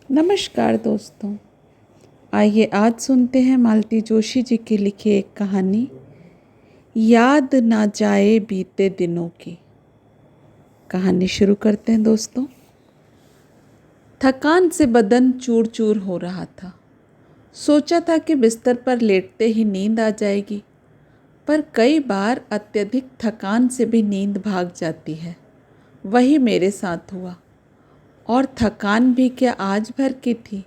नमस्कार दोस्तों। आइए आज सुनते हैं मालती जोशी जी की लिखी एक कहानी, याद ना जाए बीते दिनों की। कहानी शुरू करते हैं दोस्तों। थकान से बदन चूर चूर हो रहा था। सोचा था कि बिस्तर पर लेटते ही नींद आ जाएगी, पर कई बार अत्यधिक थकान से भी नींद भाग जाती है। वही मेरे साथ हुआ। और थकान भी क्या आज भर की थी।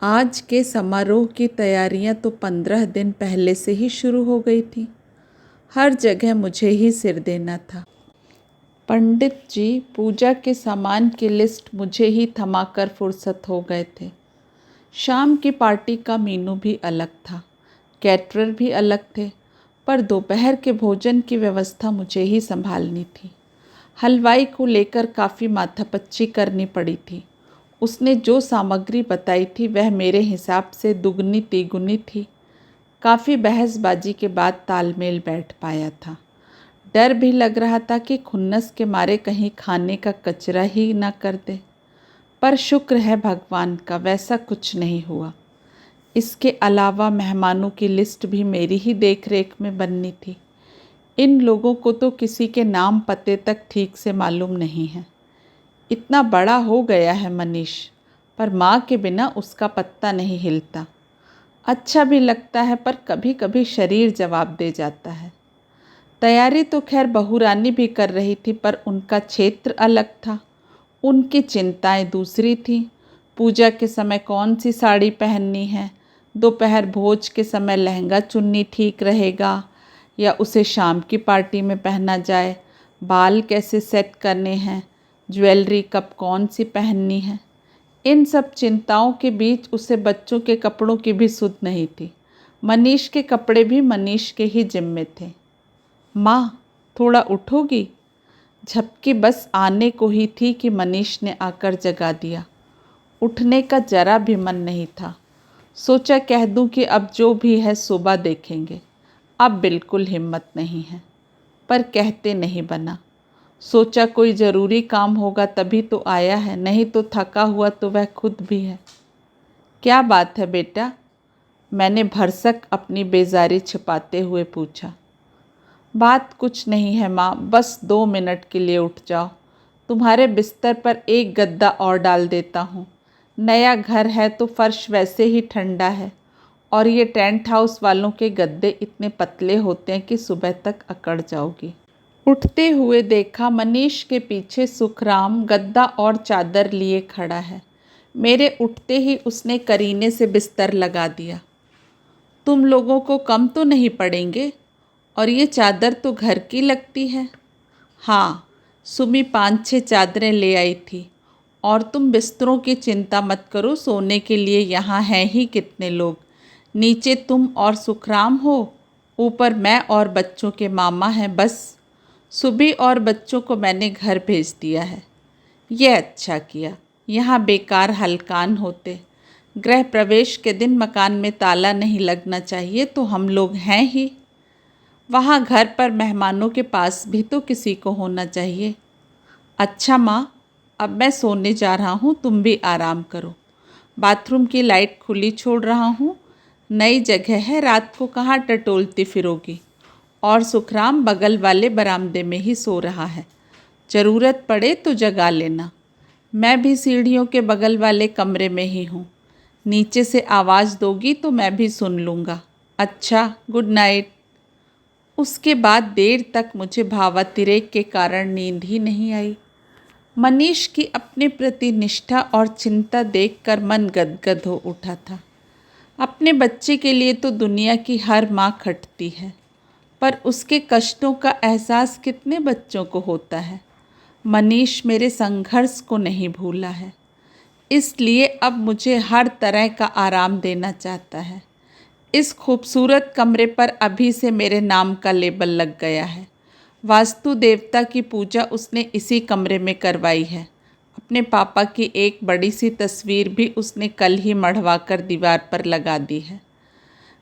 आज के समारोह की तैयारियां तो 15 दिन पहले से ही शुरू हो गई थी। हर जगह मुझे ही सिर देना था। पंडित जी पूजा के सामान की लिस्ट मुझे ही थमाकर फुर्सत हो गए थे। शाम की पार्टी का मेनू भी अलग था, कैटरर भी अलग थे, पर दोपहर के भोजन की व्यवस्था मुझे ही संभालनी थी। हलवाई को लेकर काफ़ी माथापच्ची करनी पड़ी थी। उसने जो सामग्री बताई थी वह मेरे हिसाब से दुगनी तिगुनी थी। काफ़ी बहसबाजी के बाद तालमेल बैठ पाया था। डर भी लग रहा था कि खुन्नस के मारे कहीं खाने का कचरा ही ना कर दे, पर शुक्र है भगवान का वैसा कुछ नहीं हुआ। इसके अलावा मेहमानों की लिस्ट भी मेरी ही देखरेख में बननी थी। इन लोगों को तो किसी के नाम पते तक ठीक से मालूम नहीं है। इतना बड़ा हो गया है मनीष, पर माँ के बिना उसका पत्ता नहीं हिलता। अच्छा भी लगता है, पर कभी कभी शरीर जवाब दे जाता है। तैयारी तो खैर बहू रानी भी कर रही थी, पर उनका क्षेत्र अलग था। उनकी चिंताएं दूसरी थीं। पूजा के समय कौन सी साड़ी पहननी है, दोपहर भोज के समय लहंगा चुन्नी ठीक रहेगा या उसे शाम की पार्टी में पहना जाए, बाल कैसे सेट करने हैं, ज्वेलरी कब कौन सी पहननी है। इन सब चिंताओं के बीच उसे बच्चों के कपड़ों की भी सुध नहीं थी। मनीष के कपड़े भी मनीष के ही जिम्मे थे। माँ, थोड़ा उठोगी? झपकी बस आने को ही थी कि मनीष ने आकर जगा दिया। उठने का जरा भी मन नहीं था। सोचा कह दूं कि अब जो भी है सुबह देखेंगे। अब बिल्कुल हिम्मत नहीं है, पर कहते नहीं बना। सोचा कोई ज़रूरी काम होगा तभी तो आया है, नहीं तो थका हुआ तो वह खुद भी है। क्या बात है बेटा? मैंने भरसक अपनी बेजारी छिपाते हुए पूछा। बात कुछ नहीं है माँ, बस 2 मिनट के लिए उठ जाओ। तुम्हारे बिस्तर पर एक गद्दा और डाल देता हूँ। नया घर है तो फर्श वैसे ही ठंडा है, और ये टेंट हाउस वालों के गद्दे इतने पतले होते हैं कि सुबह तक अकड़ जाओगी। उठते हुए देखा मनीष के पीछे सुखराम गद्दा और चादर लिए खड़ा है। मेरे उठते ही उसने करीने से बिस्तर लगा दिया। तुम लोगों को कम तो नहीं पड़ेंगे, और ये चादर तो घर की लगती है। हाँ, सुमी 5-6 चादरें ले आई थी। और तुम बिस्तरों की चिंता मत करो, सोने के लिए यहाँ हैं ही कितने लोग। नीचे तुम और सुखराम हो, ऊपर मैं और बच्चों के मामा हैं बस। सुबह और बच्चों को मैंने घर भेज दिया है। यह अच्छा किया, यहाँ बेकार हलकान होते। गृह प्रवेश के दिन मकान में ताला नहीं लगना चाहिए, तो हम लोग हैं ही। वहाँ घर पर मेहमानों के पास भी तो किसी को होना चाहिए। अच्छा माँ, अब मैं सोने जा रहा हूँ, तुम भी आराम करो। बाथरूम की लाइट खुली छोड़ रहा हूँ। नई जगह है, रात को कहाँ टटोलती फिरोगी। और सुखराम बगल वाले बरामदे में ही सो रहा है, ज़रूरत पड़े तो जगा लेना। मैं भी सीढ़ियों के बगल वाले कमरे में ही हूँ। नीचे से आवाज़ दोगी तो मैं भी सुन लूँगा। अच्छा, गुड नाइट। उसके बाद देर तक मुझे भावातिरेक के कारण नींद ही नहीं आई। मनीष की अपने प्रति निष्ठा और चिंता देखकर मन गदगद हो उठा था। अपने बच्चे के लिए तो दुनिया की हर माँ खटती है, पर उसके कष्टों का एहसास कितने बच्चों को होता है। मनीष मेरे संघर्ष को नहीं भूला है, इसलिए अब मुझे हर तरह का आराम देना चाहता है। इस खूबसूरत कमरे पर अभी से मेरे नाम का लेबल लग गया है। वास्तु देवता की पूजा उसने इसी कमरे में करवाई है। अपने पापा की एक बड़ी सी तस्वीर भी उसने कल ही मढ़वा कर दीवार पर लगा दी है।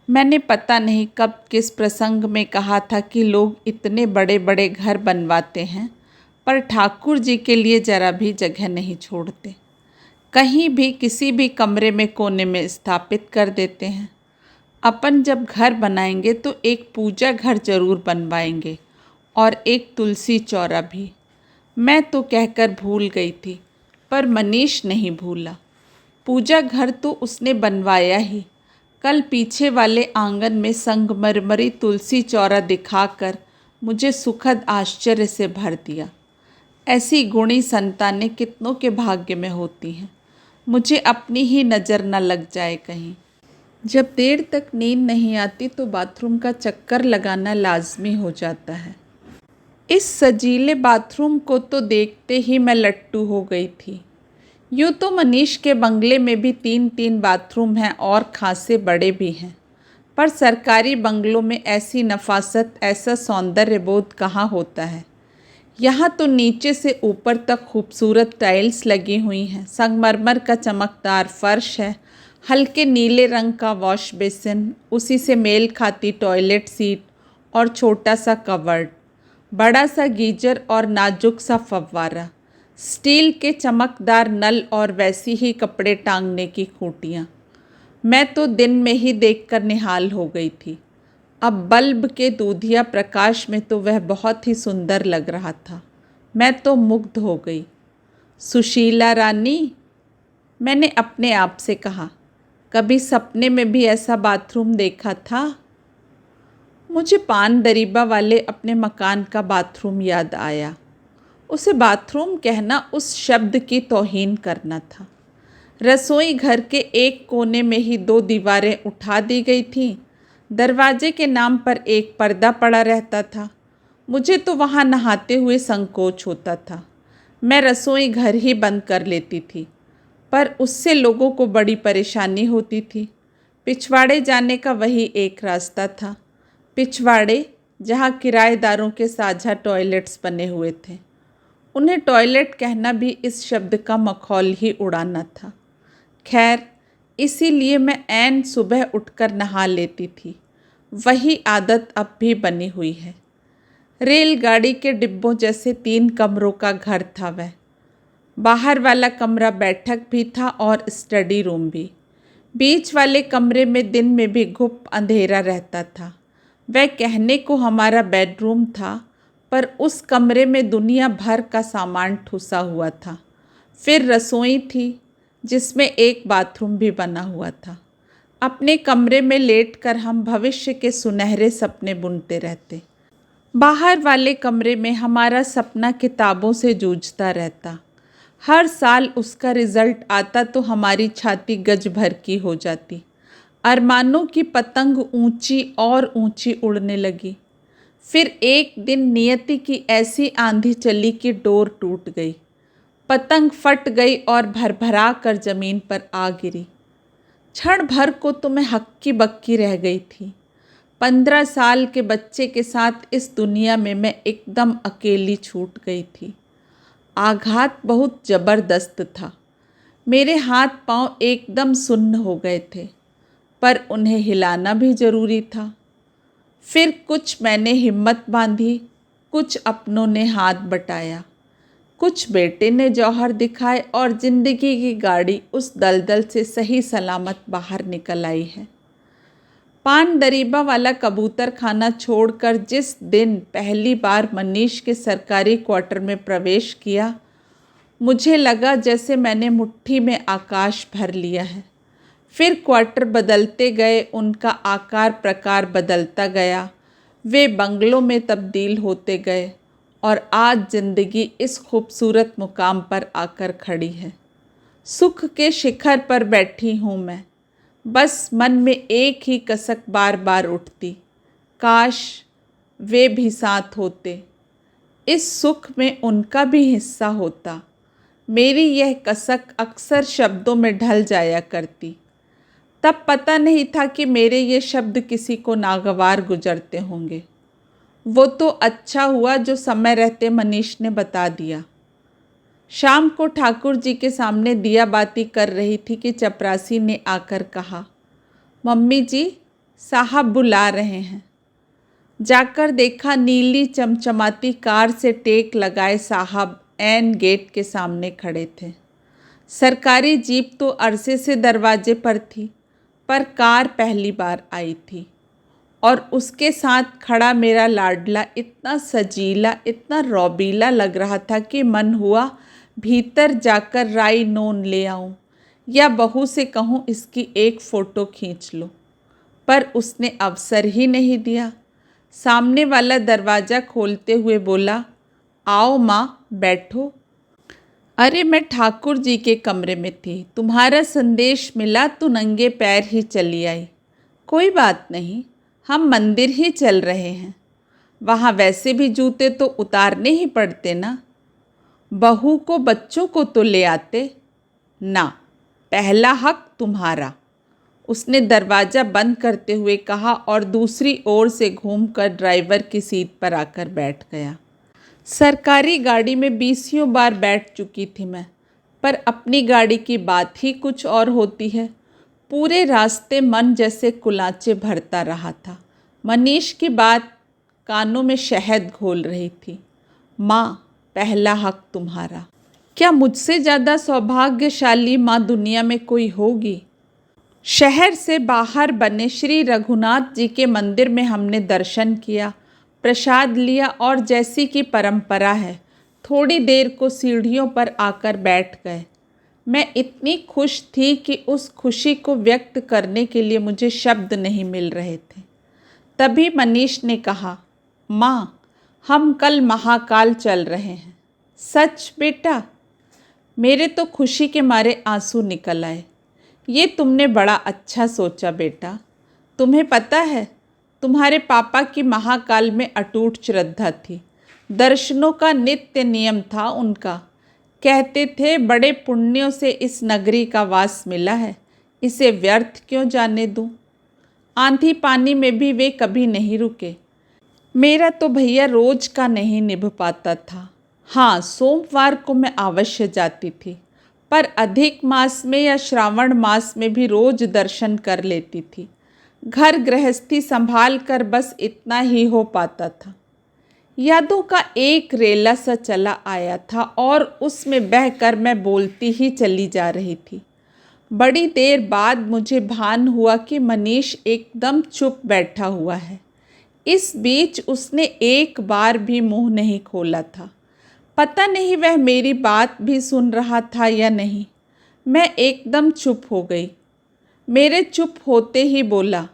मैंने पता नहीं कब किस प्रसंग में कहा था कि लोग इतने बड़े बड़े घर बनवाते हैं, पर ठाकुर जी के लिए ज़रा भी जगह नहीं छोड़ते। कहीं भी किसी भी कमरे में कोने में स्थापित कर देते हैं। अपन जब घर बनाएंगे तो एक पूजा घर जरूर बनवाएंगे और एक तुलसी चौरा भी। मैं तो कहकर भूल गई थी, पर मनीष नहीं भूला। पूजा घर तो उसने बनवाया ही। कल पीछे वाले आंगन में संगमरमरी तुलसी चौरा दिखाकर मुझे सुखद आश्चर्य से भर दिया। ऐसी गुणी संतानें कितनों के भाग्य में होती हैं। मुझे अपनी ही नज़र न लग जाए कहीं। जब देर तक नींद नहीं आती तो बाथरूम का चक्कर लगाना लाजमी हो जाता है। इस सजीले बाथरूम को तो देखते ही मैं लट्टू हो गई थी। यूँ तो मनीष के बंगले में भी 3-3 बाथरूम हैं और खासे बड़े भी हैं, पर सरकारी बंगलों में ऐसी नफासत, ऐसा सौंदर्य बोध कहाँ होता है। यहाँ तो नीचे से ऊपर तक खूबसूरत टाइल्स लगी हुई हैं, संगमरमर का चमकदार फर्श है, हल्के नीले रंग का वॉश बेसिन, उसी से मेल खाती टॉयलेट सीट और छोटा सा कवर्ड, बड़ा सा गीजर और नाजुक सा फव्वारा, स्टील के चमकदार नल और वैसी ही कपड़े टांगने की खूंटियाँ। मैं तो दिन में ही देखकर निहाल हो गई थी। अब बल्ब के दूधिया प्रकाश में तो वह बहुत ही सुंदर लग रहा था। मैं तो मुग्ध हो गई। सुशीला रानी, मैंने अपने आप से कहा, कभी सपने में भी ऐसा बाथरूम देखा था? मुझे पान दरीबा वाले अपने मकान का बाथरूम याद आया। उसे बाथरूम कहना उस शब्द की तौहीन करना था। रसोई घर के एक कोने में ही 2 दीवारें उठा दी गई थीं। दरवाजे के नाम पर एक पर्दा पड़ा रहता था। मुझे तो वहाँ नहाते हुए संकोच होता था। मैं रसोई घर ही बंद कर लेती थी, पर उससे लोगों को बड़ी परेशानी होती थी। पिछवाड़े जाने का वही एक रास्ता था। पिछवाड़े, जहाँ किराएदारों के साझा टॉयलेट्स बने हुए थे। उन्हें टॉयलेट कहना भी इस शब्द का मखौल ही उड़ाना था। खैर, इसीलिए मैं ऐन सुबह उठकर नहा लेती थी। वही आदत अब भी बनी हुई है। रेलगाड़ी के डिब्बों जैसे 3 कमरों का घर था वह। बाहर वाला कमरा बैठक भी था और स्टडी रूम भी। बीच वाले कमरे में दिन में भी घुप अंधेरा रहता था। वह कहने को हमारा बेडरूम था, पर उस कमरे में दुनिया भर का सामान ठुसा हुआ था। फिर रसोई थी, जिसमें एक बाथरूम भी बना हुआ था। अपने कमरे में लेटकर हम भविष्य के सुनहरे सपने बुनते रहते। बाहर वाले कमरे में हमारा सपना किताबों से जूझता रहता। हर साल उसका रिज़ल्ट आता तो हमारी छाती गज भर की हो जाती। अरमानों की पतंग ऊंची और ऊंची उड़ने लगी। फिर एक दिन नियति की ऐसी आंधी चली कि डोर टूट गई। पतंग फट गई और भरभरा कर ज़मीन पर आ गिरी। क्षण भर को तो मैं हक्की बक्की रह गई थी। 15 साल के बच्चे के साथ इस दुनिया में मैं एकदम अकेली छूट गई थी। आघात बहुत ज़बरदस्त था। मेरे हाथ पांव एकदम सुन्न हो गए थे, पर उन्हें हिलाना भी ज़रूरी था। फिर कुछ मैंने हिम्मत बांधी, कुछ अपनों ने हाथ बटाया, कुछ बेटे ने जौहर दिखाए और ज़िंदगी की गाड़ी उस दलदल से सही सलामत बाहर निकल आई है। पान दरीबा वाला कबूतर खाना छोड़कर जिस दिन पहली बार मनीष के सरकारी क्वार्टर में प्रवेश किया, मुझे लगा जैसे मैंने मुट्ठी में आकाश भर लिया है। फिर क्वार्टर बदलते गए, उनका आकार प्रकार बदलता गया, वे बंगलों में तब्दील होते गए और आज ज़िंदगी इस खूबसूरत मुकाम पर आकर खड़ी है। सुख के शिखर पर बैठी हूँ मैं। बस मन में एक ही कसक बार बार उठती, काश वे भी साथ होते, इस सुख में उनका भी हिस्सा होता। मेरी यह कसक अक्सर शब्दों में ढल जाया करती। तब पता नहीं था कि मेरे ये शब्द किसी को नागवार गुजरते होंगे। वो तो अच्छा हुआ जो समय रहते मनीष ने बता दिया। शाम को ठाकुर जी के सामने दिया बाती कर रही थी कि चपरासी ने आकर कहा, मम्मी जी, साहब बुला रहे हैं। जाकर देखा, नीली चमचमाती कार से टेक लगाए साहब ऐन गेट के सामने खड़े थे। सरकारी जीप तो अरसे से दरवाजे पर थी, पर कार पहली बार आई थी और उसके साथ खड़ा मेरा लाडला इतना सजीला, इतना रौबीला लग रहा था कि मन हुआ भीतर जाकर राई नोन ले आऊं या बहू से कहूं इसकी एक फ़ोटो खींच लो, पर उसने अवसर ही नहीं दिया। सामने वाला दरवाज़ा खोलते हुए बोला, आओ माँ, बैठो। अरे मैं ठाकुर जी के कमरे में थी, तुम्हारा संदेश मिला तो नंगे पैर ही चली आई। कोई बात नहीं, हम मंदिर ही चल रहे हैं, वहाँ वैसे भी जूते तो उतारने ही पड़ते ना। बहू को बच्चों को तो ले आते ना, पहला हक तुम्हारा, उसने दरवाज़ा बंद करते हुए कहा और दूसरी ओर से घूमकर ड्राइवर की सीट पर आकर बैठ गया। सरकारी गाड़ी में बीसियों बार बैठ चुकी थी मैं, पर अपनी गाड़ी की बात ही कुछ और होती है। पूरे रास्ते मन जैसे कुलाचे भरता रहा था। मनीष की बात कानों में शहद घोल रही थी। माँ, पहला हक तुम्हारा। क्या मुझसे ज़्यादा सौभाग्यशाली माँ दुनिया में कोई होगी? शहर से बाहर बने श्री रघुनाथ जी के मंदिर में हमने दर्शन किया, प्रसाद लिया और जैसी कि परंपरा है थोड़ी देर को सीढ़ियों पर आकर बैठ गए। मैं इतनी खुश थी कि उस खुशी को व्यक्त करने के लिए मुझे शब्द नहीं मिल रहे थे। तभी मनीष ने कहा, माँ, हम कल महाकाल चल रहे हैं। सच बेटा? मेरे तो खुशी के मारे आंसू निकल आए। ये तुमने बड़ा अच्छा सोचा बेटा। तुम्हें पता है, तुम्हारे पापा की महाकाल में अटूट श्रद्धा थी। दर्शनों का नित्य नियम था उनका। कहते थे, बड़े पुण्यों से इस नगरी का वास मिला है, इसे व्यर्थ क्यों जाने दूं। आंधी पानी में भी वे कभी नहीं रुके। मेरा तो भैया रोज का नहीं निभ पाता था। हाँ, सोमवार को मैं अवश्य जाती थी, पर अधिक मास में या श्रावण मास में भी रोज दर्शन कर लेती थी। घर गृहस्थी संभाल कर बस इतना ही हो पाता था। यादों का एक रेला सा चला आया था और उसमें बहकर मैं बोलती ही चली जा रही थी। बड़ी देर बाद मुझे भान हुआ कि मनीष एकदम चुप बैठा हुआ है। इस बीच उसने एक बार भी मुंह नहीं खोला था। पता नहीं वह मेरी बात भी सुन रहा था या नहीं। मैं एकदम चुप हो गई। मेरे चुप होते ही बोला,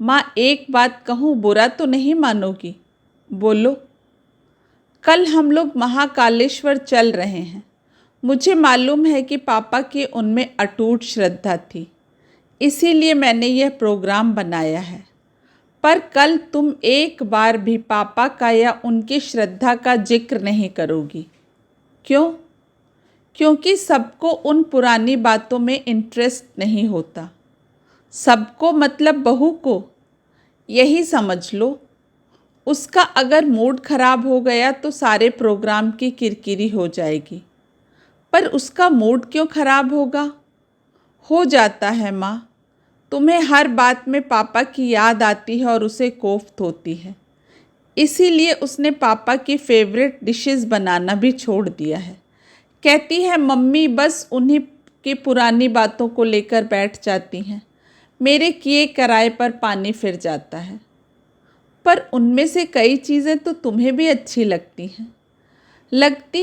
माँ, एक बात कहूँ, बुरा तो नहीं मानोगी? बोलो। कल हम लोग महाकालेश्वर चल रहे हैं। मुझे मालूम है कि पापा की उनमें अटूट श्रद्धा थी, इसीलिए मैंने यह प्रोग्राम बनाया है। पर कल तुम एक बार भी पापा का या उनकी श्रद्धा का जिक्र नहीं करोगी। क्यों? क्योंकि सबको उन पुरानी बातों में इंटरेस्ट नहीं होता। सबको मतलब बहू को, यही समझ लो। उसका अगर मूड खराब हो गया तो सारे प्रोग्राम की किरकिरी हो जाएगी। पर उसका मूड क्यों खराब होगा? हो जाता है माँ। तुम्हें हर बात में पापा की याद आती है और उसे कोफ्त होती है। इसीलिए उसने पापा की फेवरेट डिशेस बनाना भी छोड़ दिया है। कहती है, मम्मी बस उन्हीं की पुरानी बातों को लेकर बैठ जाती हैं। मेरे किए कराए पर पानी फिर जाता है। पर उनमें से कई चीज़ें तो तुम्हें भी अच्छी लगती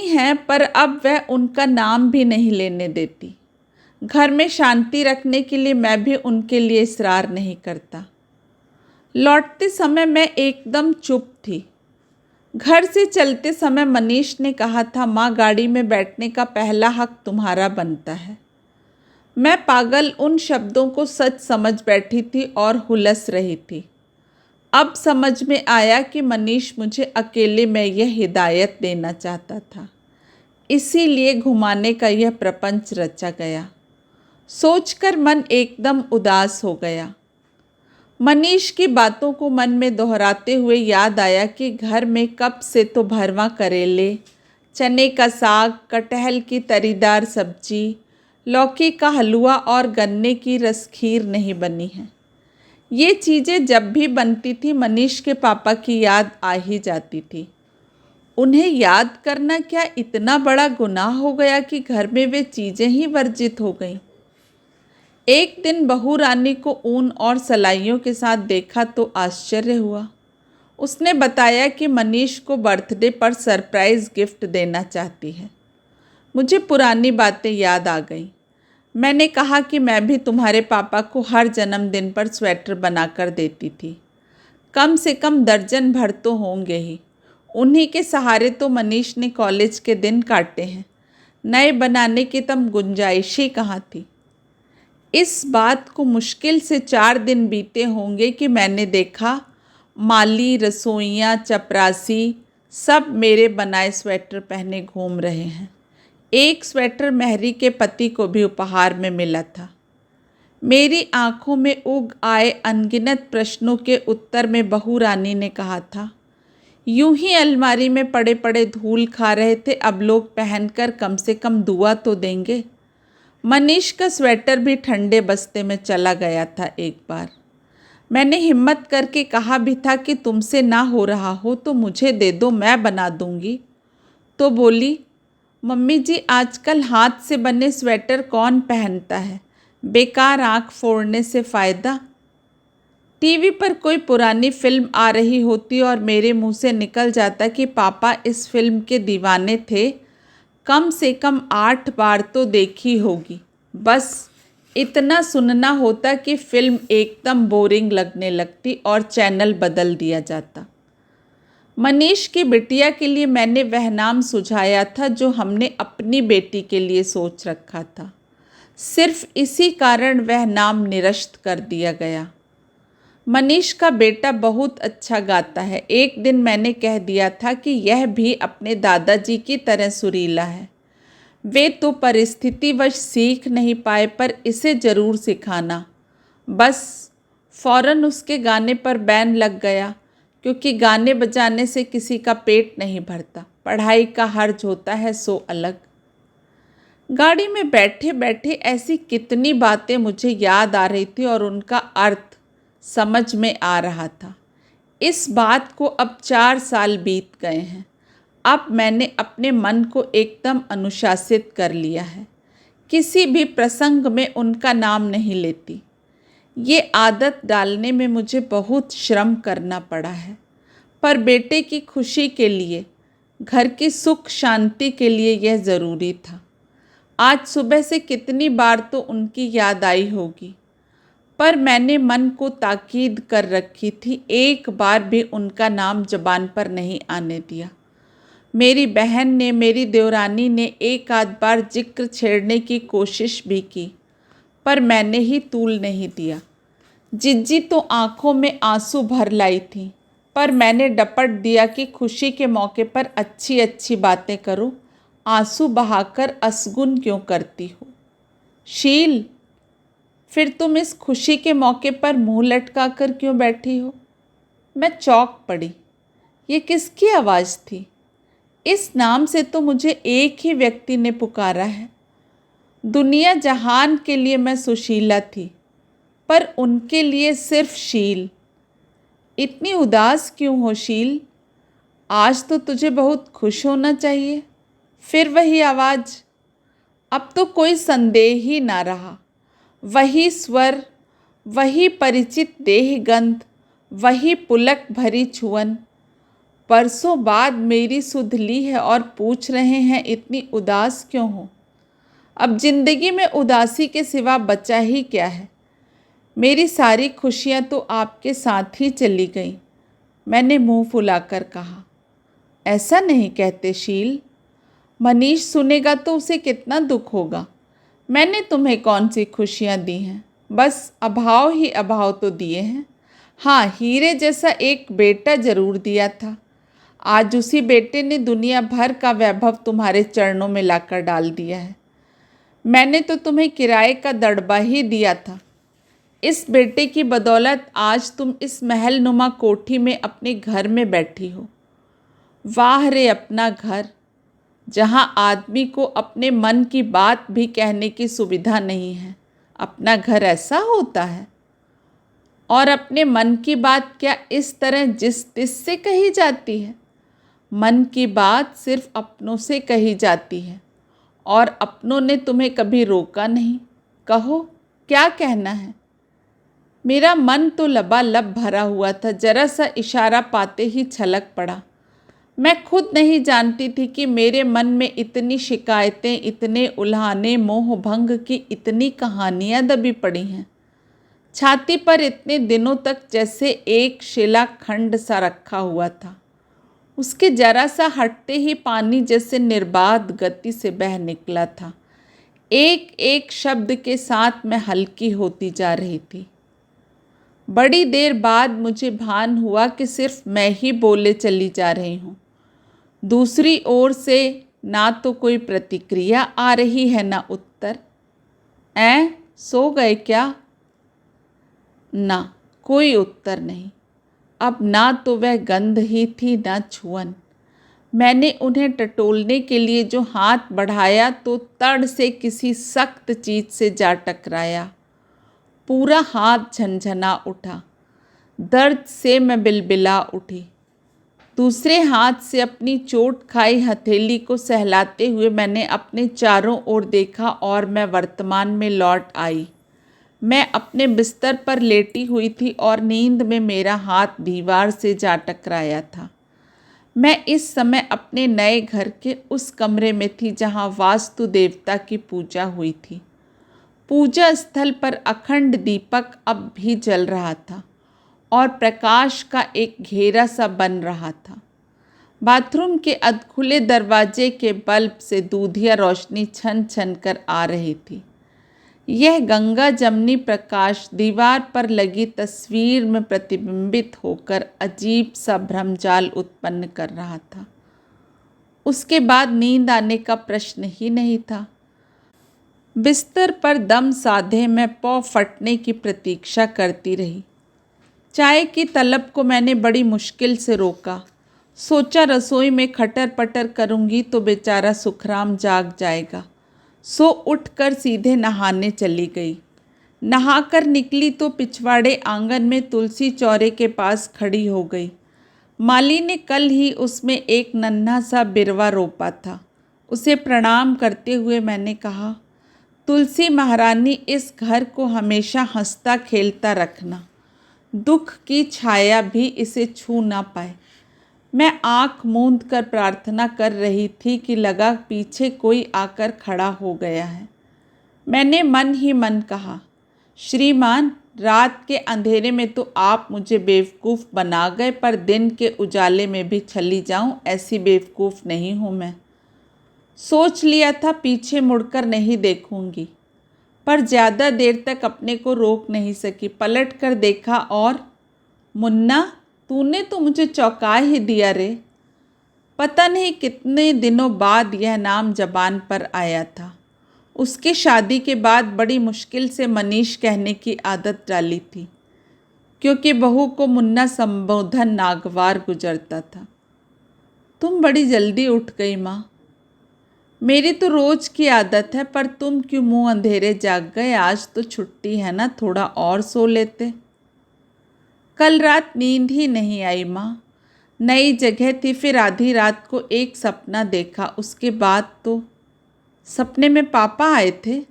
हैं, पर अब वह उनका नाम भी नहीं लेने देती। घर में शांति रखने के लिए मैं भी उनके लिए इसरार नहीं करता। लौटते समय मैं एकदम चुप थी। घर से चलते समय मनीष ने कहा था, माँ, गाड़ी में बैठने का पहला हक तुम्हारा बनता है। मैं पागल उन शब्दों को सच समझ बैठी थी और हुलस रही थी। अब समझ में आया कि मनीष मुझे अकेले में यह हिदायत देना चाहता था, इसीलिए घुमाने का यह प्रपंच रचा गया। सोचकर मन एकदम उदास हो गया। मनीष की बातों को मन में दोहराते हुए याद आया कि घर में कब से तो भरवा करेले, चने का साग, कटहल की तरीदार सब्जी, लौकी का हलवा और गन्ने की रसखीर नहीं बनी है। ये चीज़ें जब भी बनती थी मनीष के पापा की याद आ ही जाती थी। उन्हें याद करना क्या इतना बड़ा गुनाह हो गया कि घर में वे चीज़ें ही वर्जित हो गईं। एक दिन बहू रानी को ऊन और सलाइयों के साथ देखा तो आश्चर्य हुआ। उसने बताया कि मनीष को बर्थडे पर सरप्राइज़ गिफ्ट देना चाहती है। मुझे पुरानी बातें याद आ गईं। मैंने कहा कि मैं भी तुम्हारे पापा को हर जन्मदिन पर स्वेटर बनाकर देती थी। कम से कम दर्जन भर तो होंगे ही। उन्हीं के सहारे तो मनीष ने कॉलेज के दिन काटे हैं। नए बनाने की तब गुंजाइश ही कहाँ थी। इस बात को मुश्किल से 4 दिन बीते होंगे कि मैंने देखा माली, रसोइयाँ, चपरासी सब मेरे बनाए स्वेटर पहने घूम रहे हैं। एक स्वेटर मेहरी के पति को भी उपहार में मिला था। मेरी आंखों में उग आए अनगिनत प्रश्नों के उत्तर में बहू रानी ने कहा था, यूं ही अलमारी में पड़े पड़े धूल खा रहे थे, अब लोग पहनकर कम से कम दुआ तो देंगे। मनीष का स्वेटर भी ठंडे बस्ते में चला गया था एक बार। मैंने हिम्मत करके कहा भी था कि तुमसे ना हो रहा हो तो मुझे दे दो, मैं बना दूंगी। तो बोली, मम्मी जी आजकल हाथ से बने स्वेटर कौन पहनता है, बेकार आँख फोड़ने से फ़ायदा। टीवी पर कोई पुरानी फिल्म आ रही होती और मेरे मुंह से निकल जाता कि पापा इस फिल्म के दीवाने थे, कम से कम 8 बार तो देखी होगी। बस इतना सुनना होता कि फिल्म एकदम बोरिंग लगने लगती और चैनल बदल दिया जाता। मनीष की बिटिया के लिए मैंने वह नाम सुझाया था जो हमने अपनी बेटी के लिए सोच रखा था। सिर्फ इसी कारण वह नाम निरस्त कर दिया गया। मनीष का बेटा बहुत अच्छा गाता है। एक दिन मैंने कह दिया था कि यह भी अपने दादाजी की तरह सुरीला है। वे तो परिस्थितिवश सीख नहीं पाए, पर इसे ज़रूर सिखाना। बस फौरन उसके गाने पर बैन लग गया, क्योंकि गाने बजाने से किसी का पेट नहीं भरता, पढ़ाई का हर्ज होता है सो अलग। गाड़ी में बैठे बैठे ऐसी कितनी बातें मुझे याद आ रही थी और उनका अर्थ समझ में आ रहा था। इस बात को अब 4 साल बीत गए हैं। अब मैंने अपने मन को एकदम अनुशासित कर लिया है। किसी भी प्रसंग में उनका नाम नहीं लेती। ये आदत डालने में मुझे बहुत श्रम करना पड़ा है, पर बेटे की खुशी के लिए, घर की सुख शांति के लिए यह ज़रूरी था। आज सुबह से कितनी बार तो उनकी याद आई होगी, पर मैंने मन को ताकीद कर रखी थी, एक बार भी उनका नाम ज़बान पर नहीं आने दिया। मेरी बहन ने, मेरी देवरानी ने एक आध बार जिक्र छेड़ने की कोशिश भी की, पर मैंने ही तूल नहीं दिया। जिज्जी तो आंखों में आंसू भर लाई थी, पर मैंने डपट दिया कि खुशी के मौके पर अच्छी अच्छी बातें करो, आंसू बहाकर असगुन क्यों करती हो। शील, फिर तुम इस खुशी के मौके पर मुंह लटका कर क्यों बैठी हो। मैं चौंक पड़ी। ये किसकी आवाज़ थी। इस नाम से तो मुझे एक ही व्यक्ति ने पुकारा है। दुनिया जहान के लिए मैं सुशीला थी, पर उनके लिए सिर्फ शील। इतनी उदास क्यों हो शील, आज तो तुझे बहुत खुश होना चाहिए। फिर वही आवाज़। अब तो कोई संदेह ही ना रहा। वही स्वर, वही परिचित देहगंध, वही पुलक भरी छुअन। परसों बाद मेरी सुध ली है और पूछ रहे हैं इतनी उदास क्यों हो। अब जिंदगी में उदासी के सिवा बचा ही क्या है। मेरी सारी खुशियां तो आपके साथ ही चली गईं। मैंने मुंह फुलाकर कहा। ऐसा नहीं कहते शील, मनीष सुनेगा तो उसे कितना दुख होगा। मैंने तुम्हें कौन सी खुशियां दी हैं, बस अभाव ही अभाव तो दिए हैं। हाँ, हीरे जैसा एक बेटा ज़रूर दिया था। आज उसी बेटे ने दुनिया भर का वैभव तुम्हारे चरणों में लाकर डाल दिया है। मैंने तो तुम्हें किराए का दड़बा ही दिया था। इस बेटे की बदौलत आज तुम इस महल नुमा कोठी में अपने घर में बैठी हो। वाह रे अपना घर, जहाँ आदमी को अपने मन की बात भी कहने की सुविधा नहीं है। अपना घर ऐसा होता है। और अपने मन की बात क्या इस तरह जिस तिस से कही जाती है। मन की बात सिर्फ अपनों से कही जाती है और अपनों ने तुम्हें कभी रोका नहीं। कहो, क्या कहना है। मेरा मन तो लबालब भरा हुआ था, जरा सा इशारा पाते ही छलक पड़ा। मैं खुद नहीं जानती थी कि मेरे मन में इतनी शिकायतें, इतने उल्हाने, मोह भंग की इतनी कहानियां दबी पड़ी हैं। छाती पर इतने दिनों तक जैसे एक शिलाखंड सा रखा हुआ था, उसके जरा सा हटते ही पानी जैसे निर्बाध गति से बह निकला था। एक एक शब्द के साथ मैं हल्की होती जा रही थी। बड़ी देर बाद मुझे भान हुआ कि सिर्फ मैं ही बोले चली जा रही हूँ। दूसरी ओर से ना तो कोई प्रतिक्रिया आ रही है, ना उत्तर। सो गए क्या? ना, कोई उत्तर नहीं। अब ना तो वह गंध ही थी, ना छुअन। मैंने उन्हें टटोलने के लिए जो हाथ बढ़ाया तो तड़ से किसी सख्त चीज से जा टकराया। पूरा हाथ झनझना उठा। दर्द से मैं बिलबिला उठी। दूसरे हाथ से अपनी चोट खाई हथेली को सहलाते हुए मैंने अपने चारों ओर देखा और मैं वर्तमान में लौट आई। मैं अपने बिस्तर पर लेटी हुई थी और नींद में मेरा हाथ दीवार से जा टकराया था। मैं इस समय अपने नए घर के उस कमरे में थी जहाँ वास्तु देवता की पूजा हुई थी। पूजा स्थल पर अखंड दीपक अब भी जल रहा था और प्रकाश का एक घेरा सा बन रहा था। बाथरूम के अधखुले दरवाजे के बल्ब से दूधिया रोशनी छन छन कर आ रही थी। यह गंगा जमनी प्रकाश दीवार पर लगी तस्वीर में प्रतिबिंबित होकर अजीब सा भ्रमजाल उत्पन्न कर रहा था। उसके बाद नींद आने का प्रश्न ही नहीं था। बिस्तर पर दम साधे मैं पौ फटने की प्रतीक्षा करती रही। चाय की तलब को मैंने बड़ी मुश्किल से रोका। सोचा रसोई में खटर पटर करूंगी तो बेचारा सुखराम जाग जाएगा। सो उठकर सीधे नहाने चली गई। नहाकर निकली तो पिछवाड़े आंगन में तुलसी चौरे के पास खड़ी हो गई। माली ने कल ही उसमें एक नन्हा सा बिरवा रोपा था। उसे प्रणाम करते हुए मैंने कहा, तुलसी महारानी, इस घर को हमेशा हंसता खेलता रखना। दुख की छाया भी इसे छू ना पाए। मैं आंख मूंद कर प्रार्थना कर रही थी कि लगा पीछे कोई आकर खड़ा हो गया है। मैंने मन ही मन कहा, श्रीमान, रात के अंधेरे में तो आप मुझे बेवकूफ़ बना गए, पर दिन के उजाले में भी चली जाऊं ऐसी बेवकूफ़ नहीं हूं मैं। सोच लिया था पीछे मुड़कर नहीं देखूंगी, पर ज़्यादा देर तक अपने को रोक नहीं सकी। पलट कर देखा और मुन्ना, तूने तो मुझे चौंका ही दिया रे। पता नहीं कितने दिनों बाद यह नाम जबान पर आया था। उसकी शादी के बाद बड़ी मुश्किल से मनीष कहने की आदत डाली थी, क्योंकि बहू को मुन्ना संबोधन नागवार गुजरता था। तुम बड़ी जल्दी उठ गई माँ। मेरी तो रोज़ की आदत है, पर तुम क्यों मुंह अंधेरे जाग गए? आज तो छुट्टी है ना, थोड़ा और सो लेते। कल रात नींद ही नहीं आई माँ। नई जगह थी, फिर आधी रात को एक सपना देखा। उसके बाद तो सपने में पापा आए थे।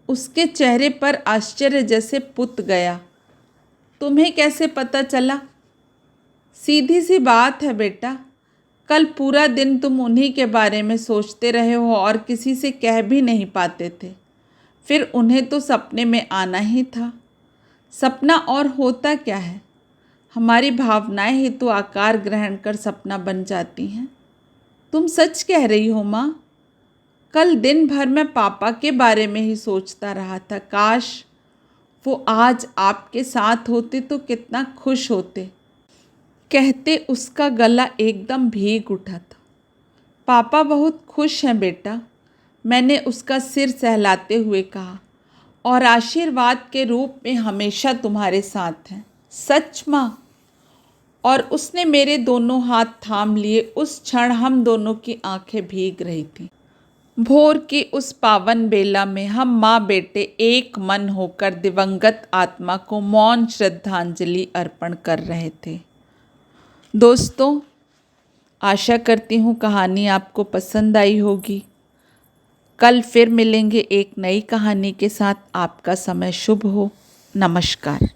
उसके चेहरे पर आश्चर्य जैसे पुत गया। तुम्हें कैसे पता चला? सीधी सी बात है बेटा, कल पूरा दिन तुम उन्हीं के बारे में सोचते रहे हो और किसी से कह भी नहीं पाते थे। फिर उन्हें तो सपने में आना ही था। सपना और होता क्या है? हमारी भावनाएं ही तो आकार ग्रहण कर सपना बन जाती हैं। तुम सच कह रही हो माँ। कल दिन भर मैं पापा के बारे में ही सोचता रहा था। काश वो आज आपके साथ होते तो कितना खुश होते। कहते उसका गला एकदम भीग उठा था। पापा बहुत खुश हैं बेटा, मैंने उसका सिर सहलाते हुए कहा, और आशीर्वाद के रूप में हमेशा तुम्हारे साथ हैं। सच माँ? और उसने मेरे दोनों हाथ थाम लिए। उस क्षण हम दोनों की आंखें भीग रही थीं। भोर की उस पावन बेला में हम माँ बेटे एक मन होकर दिवंगत आत्मा को मौन श्रद्धांजलि अर्पण कर रहे थे। दोस्तों, आशा करती हूँ कहानी आपको पसंद आई होगी। कल फिर मिलेंगे एक नई कहानी के साथ। आपका समय शुभ हो। नमस्कार।